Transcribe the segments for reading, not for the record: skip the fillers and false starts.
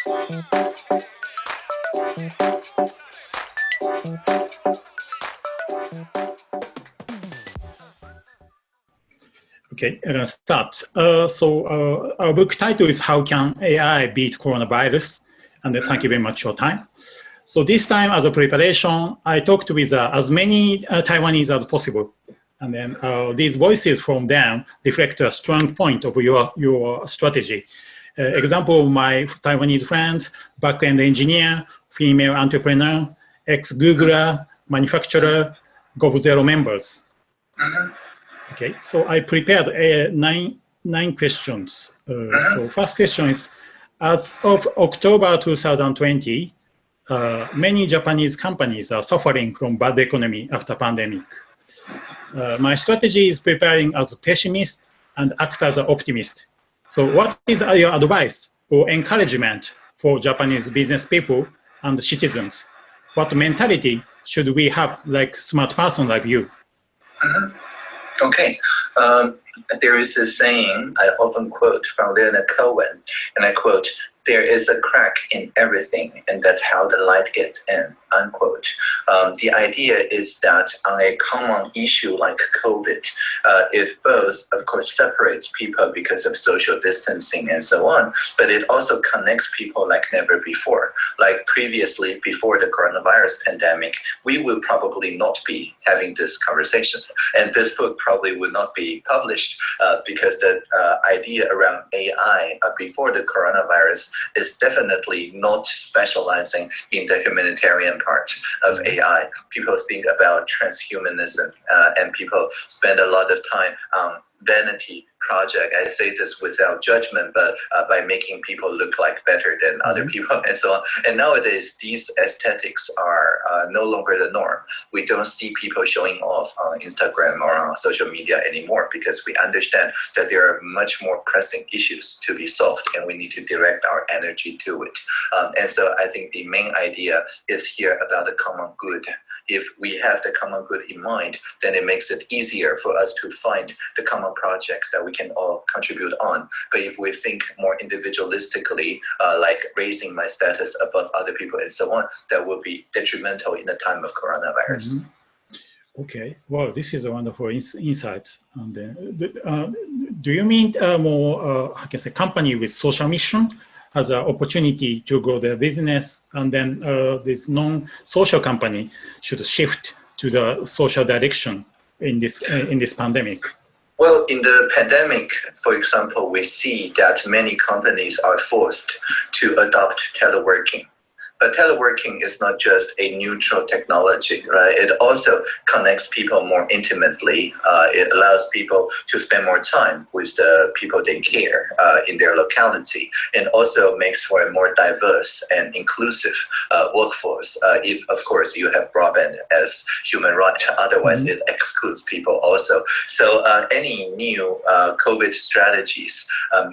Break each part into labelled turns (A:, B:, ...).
A: Okay, I'm going to start. Our book title is How Can AI Beat Coronavirus? And thank you very much for your time. So this time as a preparation, I talked with as many Taiwanese as possible. And then these voices from them reflect a strong point of your strategy. Example, my Taiwanese friends, back-end engineer, female entrepreneur, ex-Googler, manufacturer, GovZero members. Okay, so I prepared nine questions. So first question is, as of October 2020, many Japanese companies are suffering from bad economy after pandemic. My strategy is preparing as a pessimist and act as an optimist. So what is your advice or encouragement for Japanese business people and citizens? What mentality should we have like smart person like you?
B: Okay. There is a saying I often quote from Leonard Cohen, and I quote, "There is a crack in everything, and that's how the light gets in," unquote. The idea is that on a common issue like COVID, it both, of course, separates people because of social distancing and so on, but it also connects people like never before. Like previously, before the coronavirus pandemic, we would probably not be having this conversation, and this book probably would not be published because the idea around AI before the coronavirus is definitely not specializing in the humanitarian part of AI. People think about transhumanism and people spend a lot of time on vanity project. I say this without judgment, but by making people look like better than other people and so on. And nowadays, these aesthetics are no longer the norm. We don't see people showing off on Instagram or on social media anymore because we understand that there are much more pressing issues to be solved and we need to direct our energy to it. And so I think the main idea is here about the common good. If we have the common good in mind, then it makes it easier for us to find the common projects that we can all contribute on. But if we think more individualistically, like raising my status above other people and so on, that will be detrimental in the time of coronavirus.
A: Okay, well, this is a wonderful insight. And do you mean more, I can say, company with social mission has an opportunity to grow their business, and then this non-social company should shift to the social direction in this pandemic?
B: Well, in the pandemic, for example, we see that many companies are forced to adopt teleworking. But teleworking is not just a neutral technology, right? It also connects people more intimately. It allows people to spend more time with the people they care in their locality, and also makes for a more diverse and inclusive workforce. If, of course, you have broadband as human right, otherwise it excludes people also. So any new COVID strategies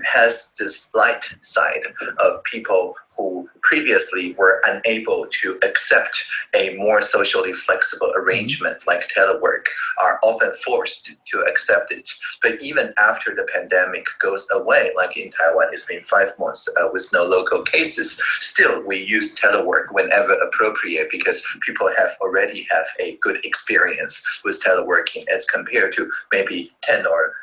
B: has this light side of people who previously were unable to accept a more socially flexible arrangement like telework are often forced to accept it. But even after the pandemic goes away, like in Taiwan, it's been 5 months with no local cases, still we use telework whenever appropriate because people already have a good experience with teleworking as compared to maybe 10 or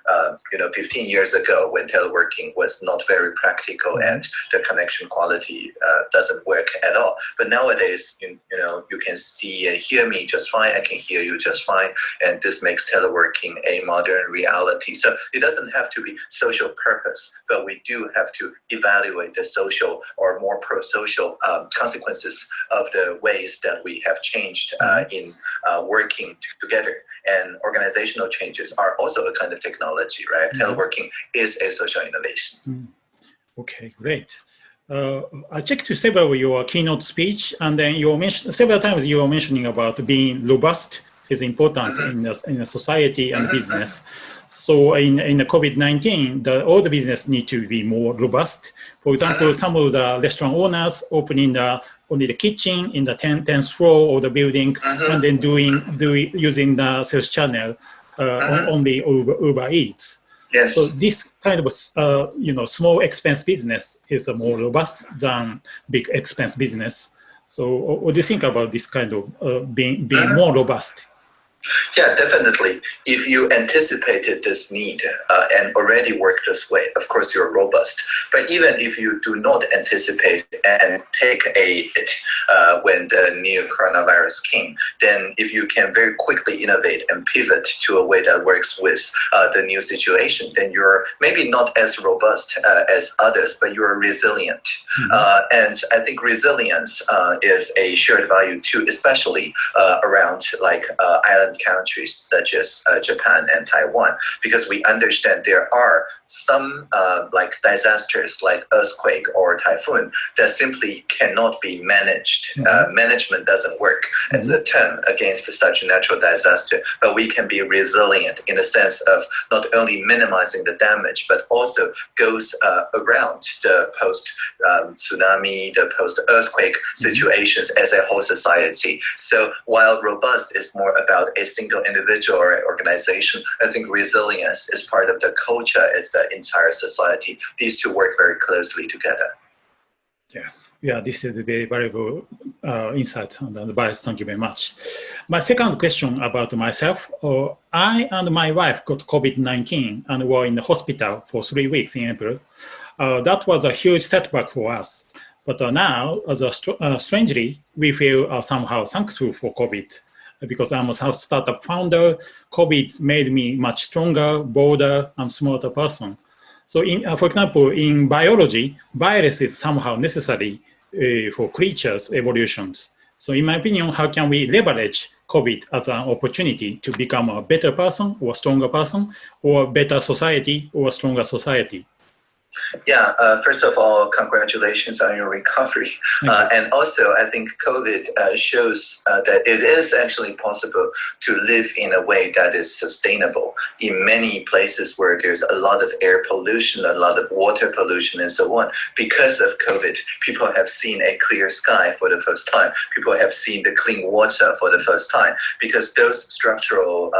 B: 15 years ago when teleworking was not very practical and the connection quality doesn't work at all. But nowadays, you can see and hear me just fine. I can hear you just fine. And this makes teleworking a modern reality. So it doesn't have to be social purpose, but we do have to evaluate the social or more pro-social consequences of the ways that we have changed in working together. And organizational changes are also a kind of technology, right? Teleworking is a social innovation.
A: Okay, great. I checked several of your keynote speech, and then you mentioned several times you were mentioning about being robust is important in a society and business. So in the COVID-19, all the business need to be more robust. For example, some of the restaurant owners opening only the kitchen in the 10th floor of the building, and then using the sales channel only Uber Eats.
B: Yes.
A: So this kind of small expense business is more robust than big expense business. So what do you think about this kind of being more robust?
B: Yeah, definitely. If you anticipated this need and already worked this way, of course you're robust. But even if you do not anticipate and take a hit when the new coronavirus came, then if you can very quickly innovate and pivot to a way that works with the new situation, then you're maybe not as robust as others, but you're resilient. And I think resilience is a shared value too, especially around like island countries such as Japan and Taiwan, because we understand there are some like disasters like earthquake or typhoon that simply cannot be managed. Management doesn't work as a term against such a natural disaster, but we can be resilient in the sense of not only minimizing the damage, but also goes around the post-tsunami, the post-earthquake situations as a whole society. So while robust is more about a single individual or organization, I think resilience is part of the culture as the entire society. These two work very closely together.
A: Yes, yeah, this is a very valuable insight and advice. Thank you very much. My second question about myself. I and my wife got COVID-19 and were in the hospital for 3 weeks in April. That was a huge setback for us. But now, strangely, we feel somehow thankful for COVID. Because I'm a startup founder, COVID made me much stronger, bolder, and smarter person. So, for example, in biology, virus is somehow necessary for creatures' evolutions. So, in my opinion, how can we leverage COVID as an opportunity to become a better person or stronger person, or better society or stronger society?
B: Yeah, first of all, congratulations on your recovery. And also, I think COVID shows that it is actually possible to live in a way that is sustainable. In many places where there's a lot of air pollution, a lot of water pollution, and so on, because of COVID, people have seen a clear sky for the first time. People have seen the clean water for the first time, because those structural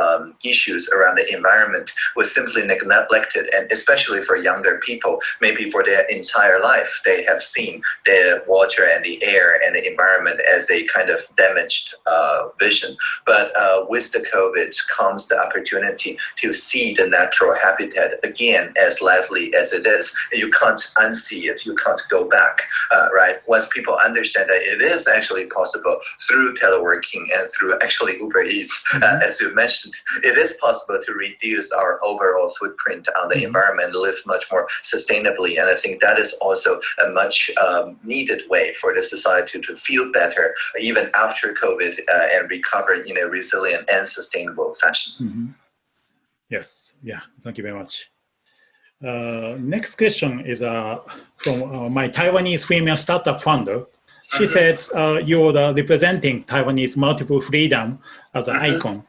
B: issues around the environment were simply neglected, and especially for younger people, maybe for their entire life, they have seen the water and the air and the environment as a kind of damaged vision. But with the COVID comes the opportunity to see the natural habitat again as lively as it is. You can't unsee it, you can't go back, right? Once people understand that it is actually possible through teleworking and through actually Uber Eats, as you mentioned, it is possible to reduce our overall footprint on the environment, live much more sustainably. And I think that is also a much needed way for the society to feel better even after COVID and recover in a resilient and sustainable fashion.
A: Yes, yeah, thank you very much. Next question is from my Taiwanese female startup founder. She said you're representing Taiwanese multiple freedom as an icon,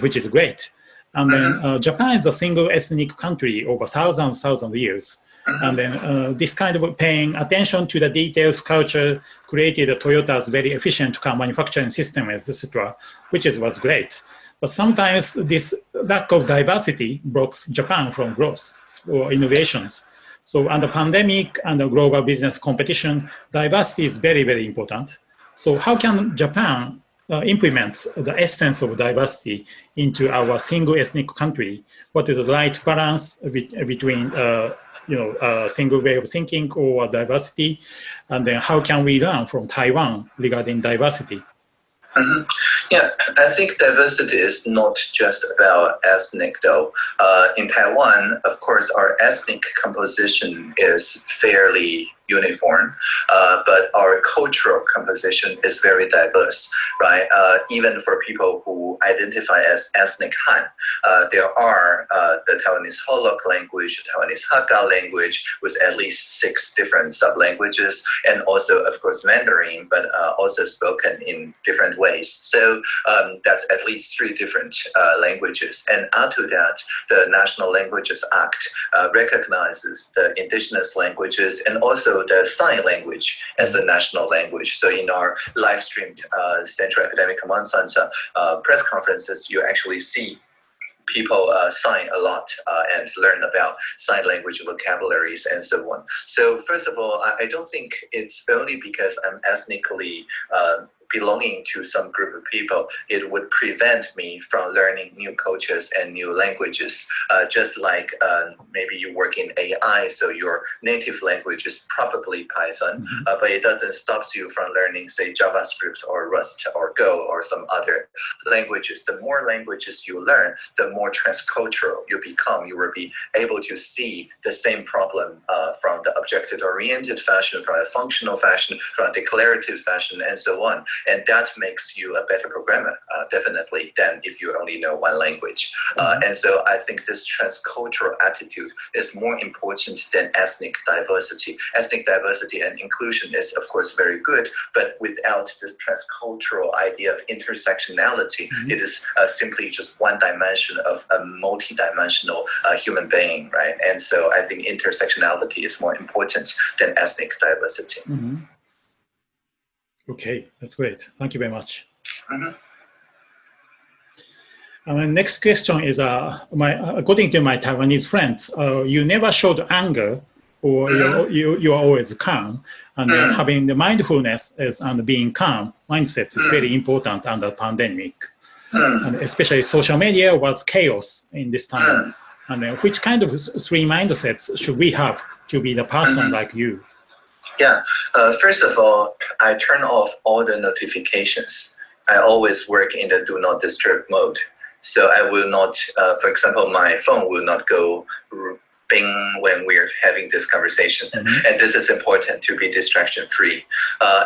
A: which is great. And then Japan is a single ethnic country over thousands of years. And then this kind of paying attention to the details, culture, created Toyota's very efficient car manufacturing system, etc., which was great. But sometimes this lack of diversity blocks Japan from growth or innovations. So under pandemic and the global business competition, diversity is very, very important. So how can Japan implement the essence of diversity into our single ethnic country? What is the right balance between a single way of thinking or diversity? And then how can we learn from Taiwan regarding diversity?
B: Yeah, I think diversity is not just about ethnic, though. In Taiwan, of course, our ethnic composition is fairly uniform, but our cultural composition is very diverse, right? Even for people who identify as ethnic Han, there are the Taiwanese Holok language, Taiwanese Hakka language, with at least 6 different sub-languages, and also, of course, Mandarin, but also spoken in different ways. So that's at least 3 different languages. And after that, the National Languages Act recognizes the indigenous languages and also the sign language as the national language. So in our live streamed Central Academic Command Center press conferences, you actually see people sign a lot and learn about sign language vocabularies and so on. So first of all, I don't think it's only because I'm ethnically belonging to some group of people, it would prevent me from learning new cultures and new languages. Just like maybe you work in AI, so your native language is probably Python, but it doesn't stop you from learning, say, JavaScript or Rust or Go or some other languages. The more languages you learn, the more transcultural you become. You will be able to see the same problem from the object-oriented fashion, from a functional fashion, from a declarative fashion, and so on. And that makes you a better programmer, definitely, than if you only know one language. And so I think this transcultural attitude is more important than ethnic diversity. Ethnic diversity and inclusion is, of course, very good, but without this transcultural idea of intersectionality, it is simply just one dimension of a multidimensional human being, right? And so I think intersectionality is more important than ethnic diversity.
A: Okay, that's great. Thank you very much. My next question is, according to my Taiwanese friends, you never showed anger, or you are always calm, and having the mindfulness and being calm mindset is very important under the pandemic. And especially social media was chaos in this time. And which kind of three mindsets should we have to be the person like you?
B: Yeah, first of all, I turn off all the notifications. I always work in the do not disturb mode. So I will not, for example, my phone will not go bing when we're having this conversation. And this is important to be distraction free.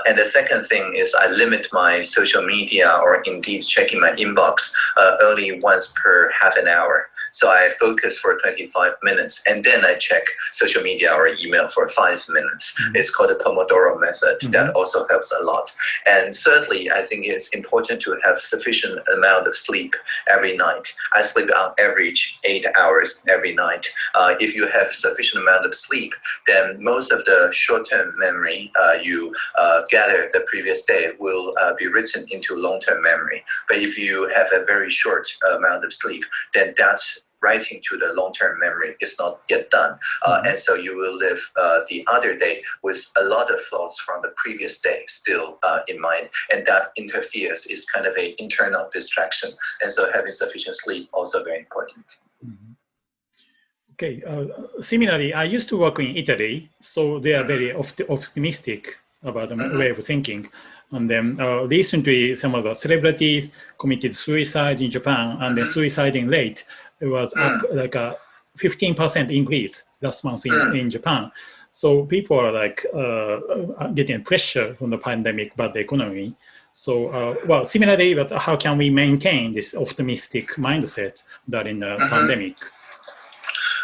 B: And the second thing is I limit my social media or indeed checking my inbox only once per half an hour. So I focus for 25 minutes and then I check social media or email for 5 minutes. It's called the Pomodoro method. That also helps a lot. And thirdly, I think it's important to have sufficient amount of sleep every night. I sleep on average 8 hours every night. If you have sufficient amount of sleep, then most of the short-term memory you gather the previous day will be written into long-term memory. But if you have a very short amount of sleep, then that's writing to the long-term memory is not yet done. And so you will live the other day with a lot of thoughts from the previous day still in mind. And that interferes, is kind of an internal distraction. And so having sufficient sleep also very important.
A: Okay, similarly, I used to work in Italy, so they are very optimistic about the way of thinking. And then recently, some of the celebrities committed suicide in Japan, and the suiciding rate was up like a 15% increase last month in Japan. So people are like getting pressure from the pandemic about the economy. So, well, similarly, but how can we maintain this optimistic mindset during the pandemic?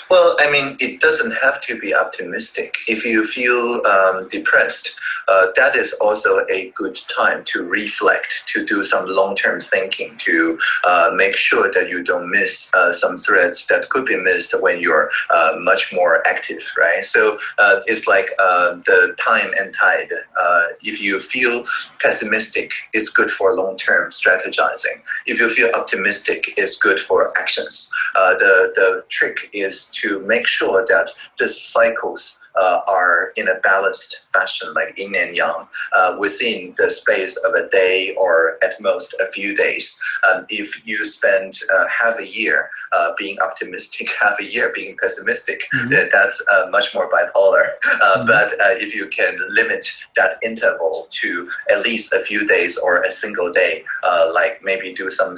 B: Well, I mean, it doesn't have to be optimistic. If you feel depressed, that is also a good time to reflect, to do some long-term thinking, to make sure that you don't miss some threads that could be missed when you're much more active, right? So it's like the time and tide. If you feel pessimistic, it's good for long-term strategizing. If you feel optimistic, it's good for actions. The trick is to make sure that the cycles are in a balanced fashion, like yin and yang, within the space of a day or at most a few days. If you spend half a year being optimistic, half a year being pessimistic, that's much more bipolar. But if you can limit that interval to at least a few days or a single day, like maybe do some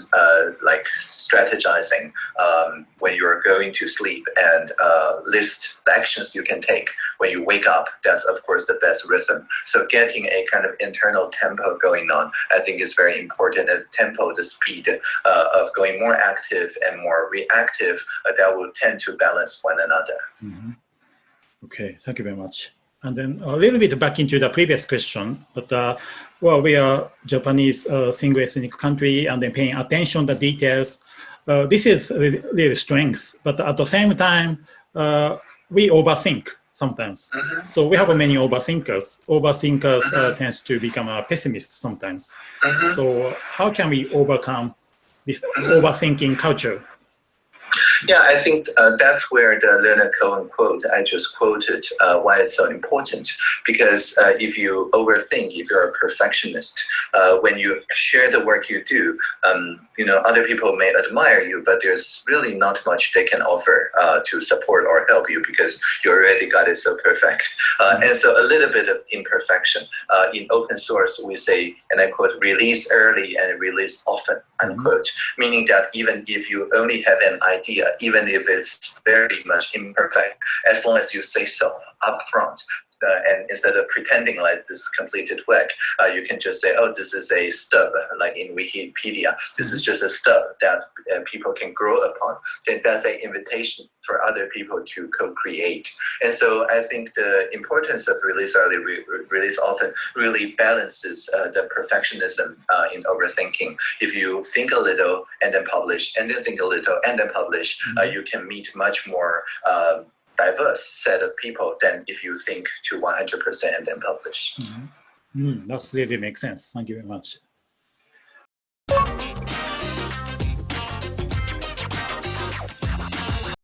B: like strategizing when you're going to sleep and list the actions you can take when you wake up, that's of course the best rhythm. So getting a kind of internal tempo going on, I think is very important. And tempo, the speed of going more active and more reactive, that will tend to balance one another.
A: Okay, thank you very much. And then a little bit back into the previous question, but well, we are Japanese single ethnic country, and then paying attention to the details. This is really strength, but at the same time, we overthink sometimes. So we have many overthinkers. Overthinkers tends to become a pessimist sometimes. So how can we overcome this overthinking culture?
B: Yeah, I think that's where the Leonard Cohen quote I just quoted, why it's so important. Because if you overthink, if you're a perfectionist, when you share the work you do, other people may admire you, but there's really not much they can offer to support or help you because you already got it so perfect. And so a little bit of imperfection. In open source, we say, and I quote, release early and release often, unquote, meaning that even if you only have an idea, even if it's very much imperfect, as long as you say so upfront, and instead of pretending like this is completed work, you can just say, oh, this is a stub, like in Wikipedia. This is just a stub that people can grow upon. Then that's an invitation for other people to co-create. And so I think the importance of release early, release often really balances the perfectionism in overthinking. If you think a little and then publish, and then think a little and then publish, you can meet much more diverse set of people than if you think to 100% and then publish.
A: That really makes sense. Thank you very much.